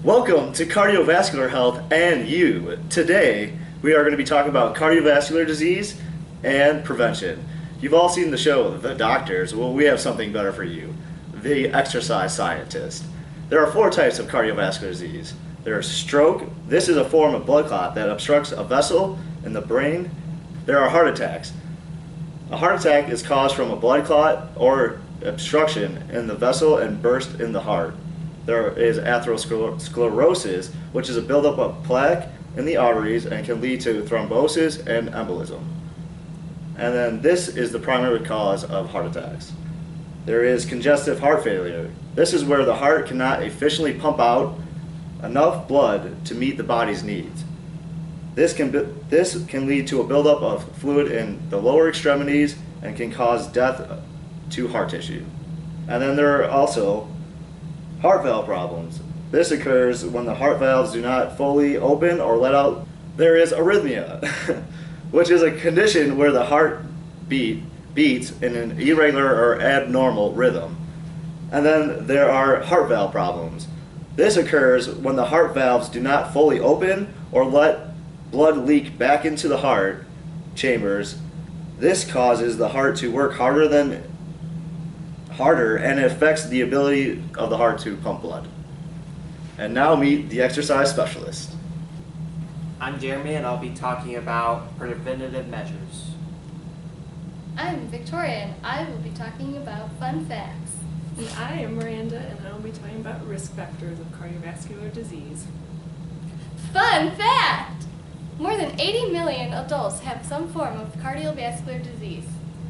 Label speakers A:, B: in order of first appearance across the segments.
A: Welcome to Cardiovascular Health and You. Today, we are going to be talking about cardiovascular disease and prevention. You've all seen the show, The Doctors. Well, we have something better for you, The Exercise Scientist. There are 4 types of cardiovascular disease. There is stroke. This is a form of blood clot that obstructs a vessel in the brain. There are heart attacks. A heart attack is caused from a blood clot or obstruction in the vessel and burst in the heart. There is atherosclerosis, which is a buildup of plaque in the arteries and can lead to thrombosis and embolism. And then this is the primary cause of heart attacks. There is congestive heart failure. This is where the heart cannot efficiently pump out enough blood to meet the body's needs. This can lead to a buildup of fluid in the lower extremities and can cause death to heart tissue. And then there are also heart valve problems. This occurs when the heart valves do not fully open or let out. There is arrhythmia, which is a condition where the heart beats in an irregular or abnormal rhythm. And then there are heart valve problems. This occurs when the heart valves do not fully open or let blood leak back into the heart chambers. This causes the heart to work harder and it affects the ability of the heart to pump blood. And now meet the exercise specialist.
B: I'm Jeremy and I'll be talking about preventative measures.
C: I'm Victoria and I will be talking about fun facts.
D: And I am Miranda and I will be talking about risk factors of cardiovascular disease.
C: Fun fact! More than 80 million adults have some form of cardiovascular disease.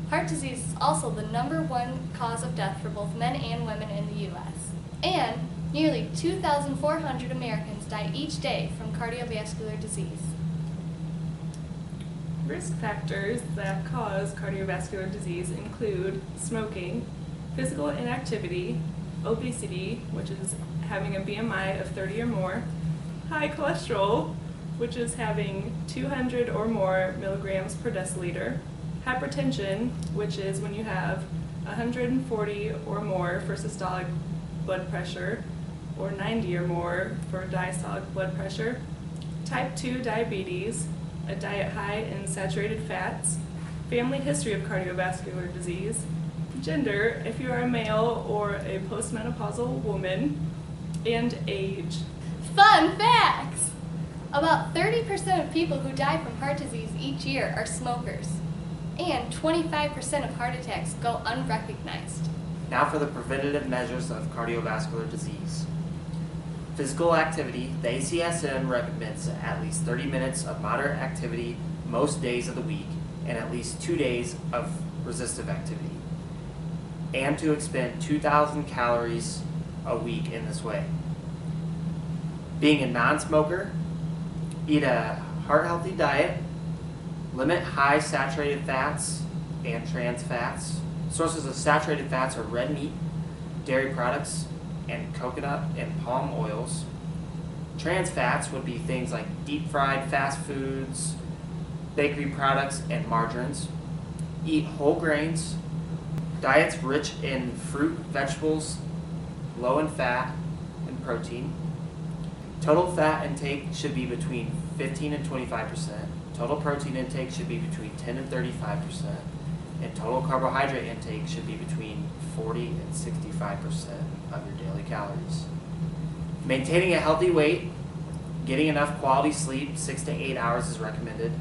C: Heart disease is also the #1 cause of death for both men and women in the U.S. And nearly 2,400 Americans die each day from cardiovascular disease.
D: Risk factors that cause cardiovascular disease include smoking, physical inactivity, obesity, which is having a BMI of 30 or more, high cholesterol, which is having 200 or more milligrams per deciliter, hypertension, which is when you have 140 or more for systolic blood pressure, or 90 or more for diastolic blood pressure, type 2 diabetes, a diet high in saturated fats, family history of cardiovascular disease, gender, if you are a male or a postmenopausal woman, and age.
C: Fun facts! About 30% of people who die from heart disease each year are smokers. And 25% of heart attacks go unrecognized.
B: Now for the preventative measures of cardiovascular disease. Physical activity. The ACSM recommends at least 30 minutes of moderate activity most days of the week and at least 2 days of resistive activity. And to expend 2,000 calories a week in this way. Being a non-smoker, eat a heart-healthy diet, limit high saturated fats and trans fats. Sources of saturated fats are red meat, dairy products, and coconut and palm oils. Trans fats would be things like deep-fried fast foods, bakery products, and margarines. Eat whole grains. Diets rich in fruit, vegetables, low in fat and protein. Total fat intake should be between 15 and 25%. Total protein intake should be between 10 and 35%. And total carbohydrate intake should be between 40 and 65% of your daily calories. Maintaining a healthy weight, getting enough quality sleep, 6 to 8 hours is recommended,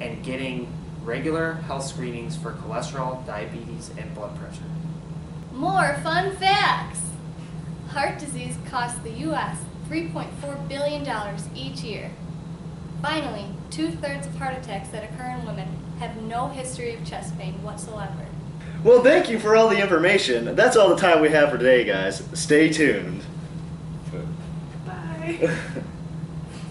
B: and getting regular health screenings for cholesterol, diabetes, and blood pressure.
C: More fun facts! Heart disease costs the U.S. $3.4 billion each year. Finally, 2/3 of heart attacks that occur in women have no history of chest pain whatsoever.
A: Well, thank you for all the information. That's all the time we have for today, guys. Stay tuned.
D: Bye.